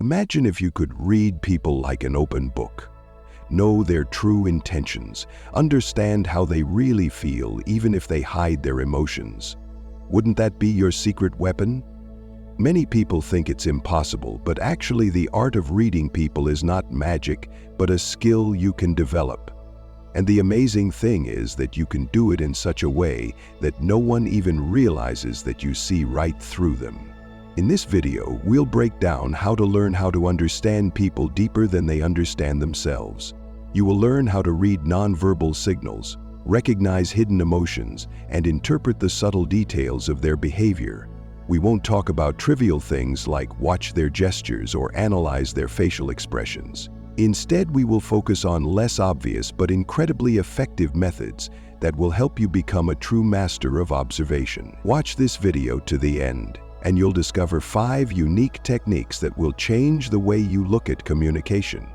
Imagine if you could read people like an open book. Know their true intentions, understand how they really feel even if they hide their emotions. Wouldn't that be your secret weapon? Many people think it's impossible, but actually the art of reading people is not magic, but a skill you can develop. And the amazing thing is that you can do it in such a way that no one even realizes that you see right through them. In this video, we'll break down how to learn how to understand people deeper than they understand themselves. You will learn how to read nonverbal signals, recognize hidden emotions, and interpret the subtle details of their behavior. We won't talk about trivial things like watch their gestures or analyze their facial expressions. Instead, we will focus on less obvious but incredibly effective methods that will help you become a true master of observation. Watch this video to the end, and you'll discover 5 unique techniques that will change the way you look at communication.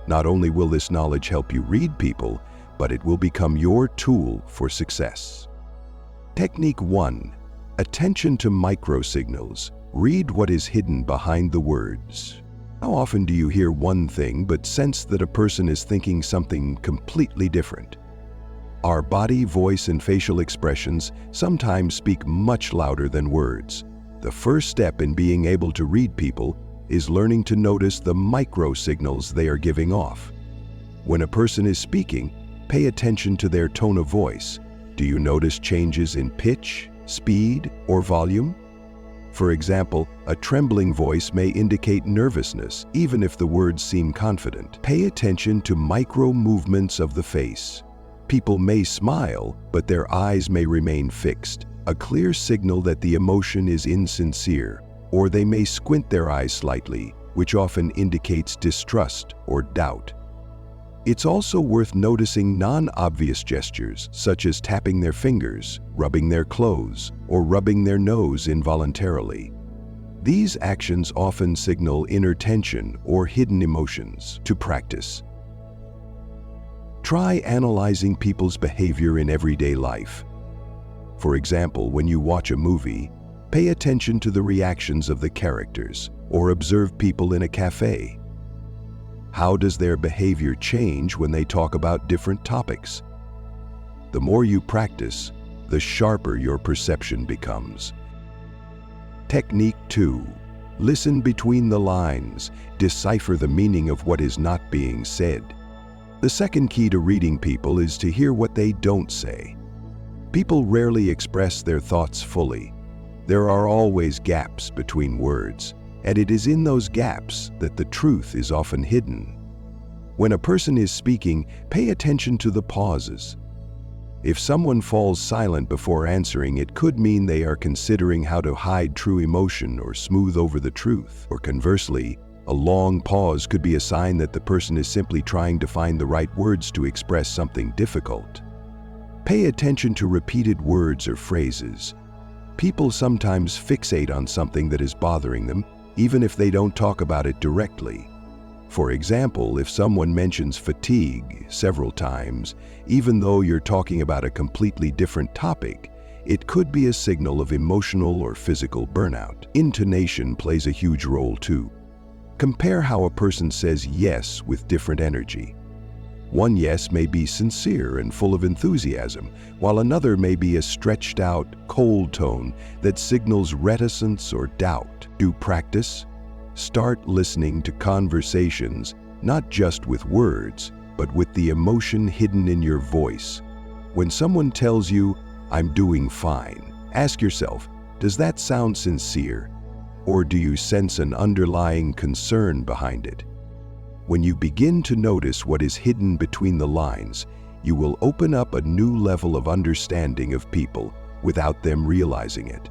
Not only will this knowledge help you read people, but it will become your tool for success. Technique 1. Attention to microsignals. Read what is hidden behind the words. How often do you hear one thing but sense that a person is thinking something completely different? Our body, voice, and facial expressions sometimes speak much louder than words. The first step in being able to read people is learning to notice the microsignals they are giving off. When a person is speaking, pay attention to their tone of voice. Do you notice changes in pitch, speed, or volume? For example, a trembling voice may indicate nervousness, even if the words seem confident. Pay attention to micro movements of the face. People may smile, but their eyes may remain fixed, a clear signal that the emotion is insincere, or they may squint their eyes slightly, which often indicates distrust or doubt. It's also worth noticing non-obvious gestures, such as tapping their fingers, rubbing their clothes, or rubbing their nose involuntarily. These actions often signal inner tension or hidden emotions. To practice, try analyzing people's behavior in everyday life. For example, when you watch a movie, pay attention to the reactions of the characters, or observe people in a cafe. How does their behavior change when they talk about different topics? The more you practice, the sharper your perception becomes. Technique 2. Listen between the lines. Decipher the meaning of what is not being said. The second key to reading people is to hear what they don't say. People rarely express their thoughts fully. There are always gaps between words, and it is in those gaps that the truth is often hidden. When a person is speaking, pay attention to the pauses. If someone falls silent before answering, it could mean they are considering how to hide true emotion or smooth over the truth. Or conversely, a long pause could be a sign that the person is simply trying to find the right words to express something difficult. Pay attention to repeated words or phrases. People sometimes fixate on something that is bothering them, even if they don't talk about it directly. For example, if someone mentions fatigue several times, even though you're talking about a completely different topic, it could be a signal of emotional or physical burnout. Intonation plays a huge role too. Compare how a person says yes with different energy. One yes may be sincere and full of enthusiasm, while another may be a stretched out, cold tone that signals reticence or doubt. Do practice. Start listening to conversations, not just with words, but with the emotion hidden in your voice. When someone tells you, "I'm doing fine," ask yourself, does that sound sincere? Or do you sense an underlying concern behind it? When you begin to notice what is hidden between the lines, you will open up a new level of understanding of people without them realizing it.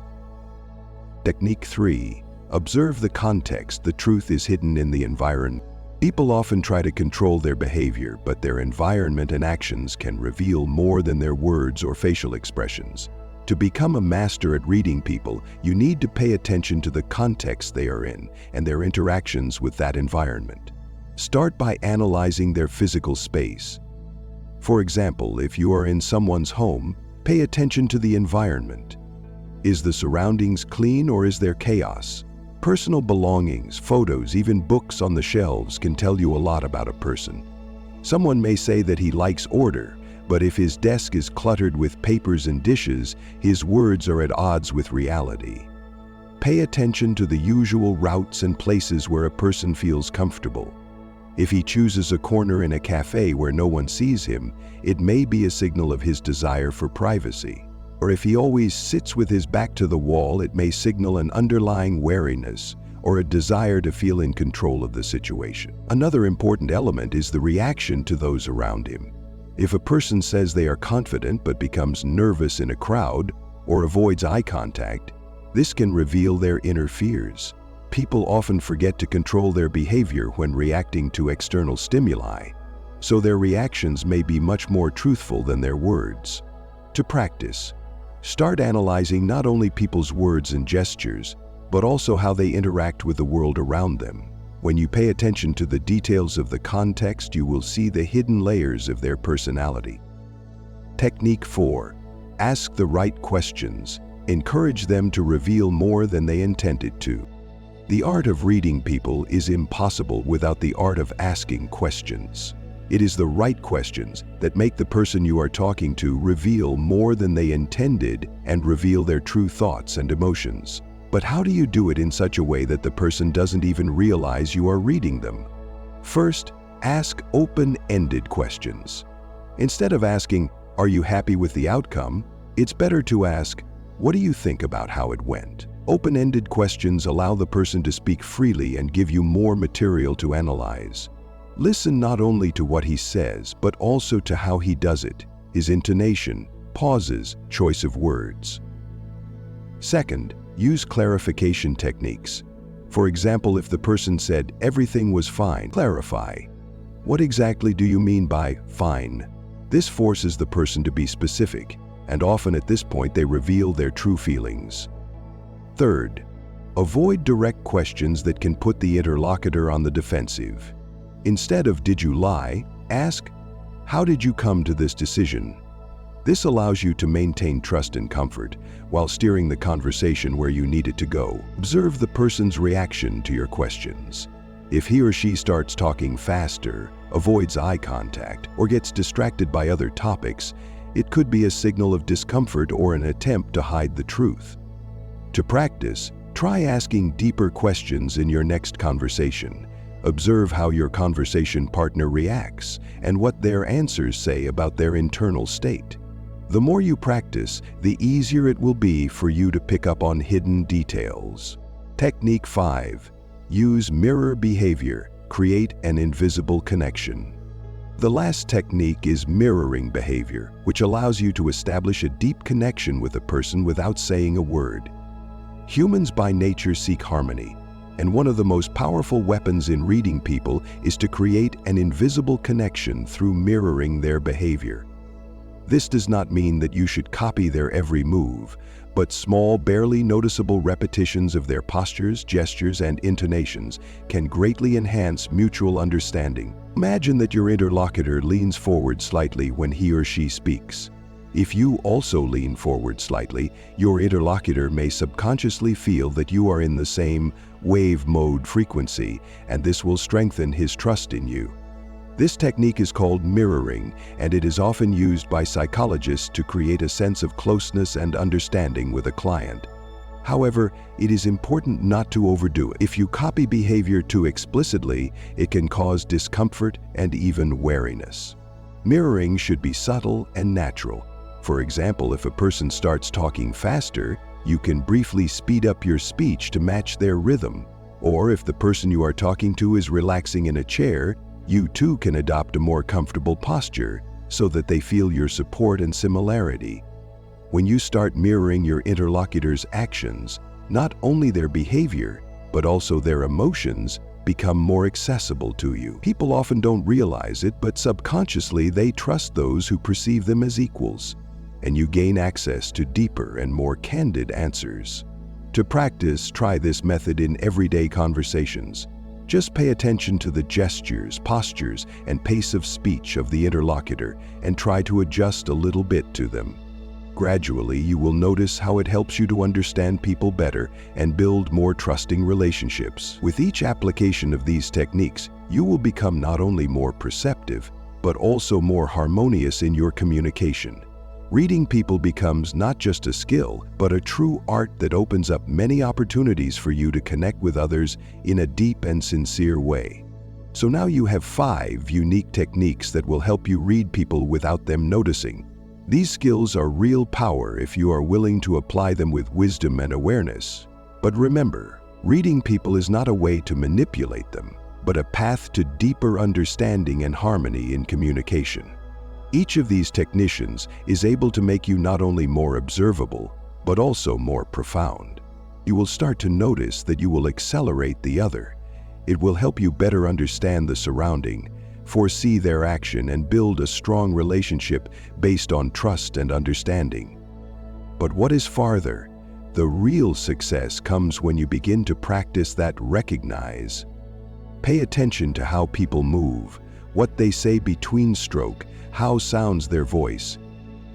Technique 3. Observe the context. The truth is hidden in the environment. People often try to control their behavior, but their environment and actions can reveal more than their words or facial expressions. To become a master at reading people, you need to pay attention to the context they are in and their interactions with that environment. Start by analyzing their physical space. For example, if you are in someone's home, pay attention to the environment. Is the surroundings clean or is there chaos? Personal belongings, photos, even books on the shelves can tell you a lot about a person. Someone may say that he likes order, but if his desk is cluttered with papers and dishes, his words are at odds with reality. Pay attention to the usual routes and places where a person feels comfortable. If he chooses a corner in a cafe where no one sees him, it may be a signal of his desire for privacy. Or if he always sits with his back to the wall, it may signal an underlying wariness or a desire to feel in control of the situation. Another important element is the reaction to those around him. If a person says they are confident but becomes nervous in a crowd or avoids eye contact, this can reveal their inner fears. People often forget to control their behavior when reacting to external stimuli, so their reactions may be much more truthful than their words. To practice, start analyzing not only people's words and gestures, but also how they interact with the world around them. When you pay attention to the details of the context, you will see the hidden layers of their personality. Technique 4. Ask the right questions. Encourage them to reveal more than they intended to. The art of reading people is impossible without the art of asking questions. It is the right questions that make the person you are talking to reveal more than they intended and reveal their true thoughts and emotions. But how do you do it in such a way that the person doesn't even realize you are reading them? First, ask open-ended questions. Instead of asking, "Are you happy with the outcome?" it's better to ask, "What do you think about how it went?" Open-ended questions allow the person to speak freely and give you more material to analyze. Listen not only to what he says, but also to how he does it, his intonation, pauses, choice of words. Second, use clarification techniques. For example, if the person said, "Everything was fine," clarify. What exactly do you mean by fine? This forces the person to be specific, and often at this point they reveal their true feelings. Third, avoid direct questions that can put the interlocutor on the defensive. Instead of "Did you lie?" ask, "How did you come to this decision?" This allows you to maintain trust and comfort while steering the conversation where you need it to go. Observe the person's reaction to your questions. If he or she starts talking faster, avoids eye contact, or gets distracted by other topics, it could be a signal of discomfort or an attempt to hide the truth. To practice, try asking deeper questions in your next conversation. Observe how your conversation partner reacts and what their answers say about their internal state. The more you practice, the easier it will be for you to pick up on hidden details. Technique 5. Use mirror behavior. Create an invisible connection. The last technique is mirroring behavior, which allows you to establish a deep connection with a person without saying a word. Humans by nature seek harmony, and one of the most powerful weapons in reading people is to create an invisible connection through mirroring their behavior. This does not mean that you should copy their every move, but small, barely noticeable repetitions of their postures, gestures, and intonations can greatly enhance mutual understanding. Imagine that your interlocutor leans forward slightly when he or she speaks. If you also lean forward slightly, your interlocutor may subconsciously feel that you are in the same wave mode frequency, and this will strengthen his trust in you. This technique is called mirroring, and it is often used by psychologists to create a sense of closeness and understanding with a client. However, it is important not to overdo it. If you copy behavior too explicitly, it can cause discomfort and even wariness. Mirroring should be subtle and natural. For example, if a person starts talking faster, you can briefly speed up your speech to match their rhythm. Or if the person you are talking to is relaxing in a chair, you too can adopt a more comfortable posture so that they feel your support and similarity. When you start mirroring your interlocutor's actions, not only their behavior, but also their emotions become more accessible to you. People often don't realize it, but subconsciously they trust those who perceive them as equals, and you gain access to deeper and more candid answers. To practice, try this method in everyday conversations. Just pay attention to the gestures, postures, and pace of speech of the interlocutor and try to adjust a little bit to them. Gradually, you will notice how it helps you to understand people better and build more trusting relationships. With each application of these techniques, you will become not only more perceptive, but also more harmonious in your communication. Reading people becomes not just a skill, but a true art that opens up many opportunities for you to connect with others in a deep and sincere way. So now you have 5 unique techniques that will help you read people without them noticing. These skills are real power if you are willing to apply them with wisdom and awareness. But remember, reading people is not a way to manipulate them, but a path to deeper understanding and harmony in communication. Each of these techniques is able to make you not only more observable, but also more profound. You will start to notice that you will accelerate the other. It will help you better understand the surrounding, foresee their action, and build a strong relationship based on trust and understanding. But what is farther? The real success comes when you begin to practice that recognize. Pay attention to how people move, what they say between stroke, how sounds their voice.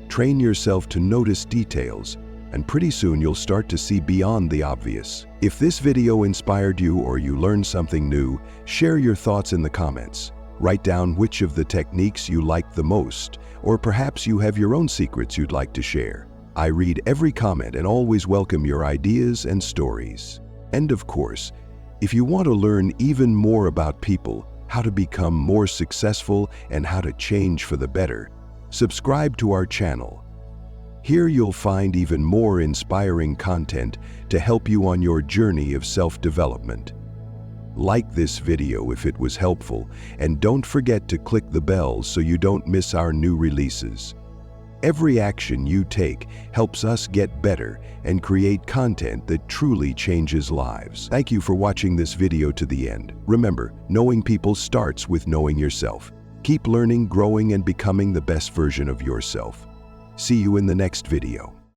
Train yourself to notice details, and pretty soon you'll start to see beyond the obvious. If this video inspired you or you learned something new, share your thoughts in the comments. Write down which of the techniques you like the most, or perhaps you have your own secrets you'd like to share. I read every comment and always welcome your ideas and stories. And of course, if you want to learn even more about people, how to become more successful, and how to change for the better, subscribe to our channel. Here you'll find even more inspiring content to help you on your journey of self-development. Like this video if it was helpful, and don't forget to click the bell so you don't miss our new releases. Every action you take helps us get better and create content that truly changes lives. Thank you for watching this video to the end. Remember, knowing people starts with knowing yourself. Keep learning, growing, and becoming the best version of yourself. See you in the next video.